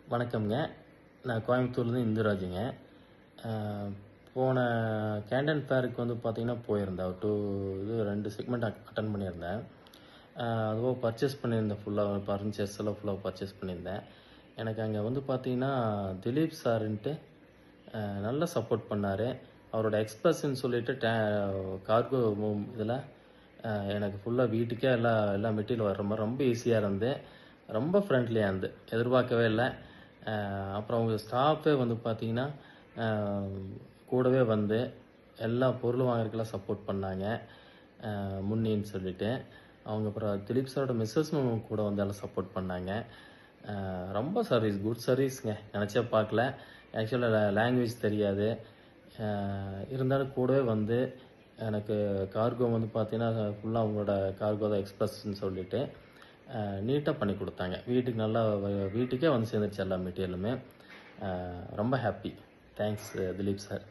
வணக்கம்ங்க. நான் கோயம்புத்தூர்லேருந்து இந்துராஜுங்க. அ போன கேண்டன் ஃபேருக்கு வந்து பார்த்தீங்கன்னா போயிருந்தேன். இது 2 செக்மெண்ட் அட்டெண்ட் பண்ணியிருந்தேன். அதுபோக பர்ச்சேஸ் பண்ணியிருந்தேன் ஃபர்னிச்சர்ஸ் எல்லாம் ஃபுல்லா பர்ச்சேஸ் பண்ணியிருந்தேன். எனக்கு அங்க வந்து பார்த்தீங்கன்னா, திலீப் சாருன்ட்டு நல்லா சப்போர்ட் பண்ணாரு. அவரோட எக்ஸ்பிரஸ்ன்னு சொல்லிட்டு கார்கோ இதில எனக்கு ஃபுல்லா வீட்டுக்கே எல்லா மெட்டீரியல் வர்ற மாரி ரொம்ப ஈஸியா இருந்து, ரொம்ப ஃப்ரெண்ட்லியா இருந்து. எதிர்பார்க்கவே இல்ல. அப்புறம் அவங்க ஸ்டாஃபே வந்து பார்த்தீங்கன்னா, அ கூடவே வந்து எல்லா பொருளும் வாங்குறதுக்கெல்லாம் சப்போர்ட் பண்ணாங்க. முன்னின்னு சொல்லிட்டு. அவங்க அப்புறம் திலீப் சாரோட மிஸ்ஸஸும் கூட வந்து எல்லாம் சப்போர்ட் பண்ணாங்க. ரொம்ப குட் சர்வீஸ்ங்க. நெனச்சே பார்க்கல. ஆக்சுவலா லாங்குவேஜ் தெரியாது. இருந்தாலும் கூடவே வந்து எனக்கு கார்கோ வந்து பார்த்தீங்கன்னா, ஃபுல்லா அவங்களோட கார்கோ தான் எக்ஸ்பிரஸ்ன்னு சொல்லிட்டு, நீட்டா பண்ணி குடுத்தாங்க. வீட்டுக்கே வந்து சேர்ந்துருச்சு எல்லா மெட்டீரியலுமே. ரொம்ப ஹேப்பி. Thanks Dilip sir.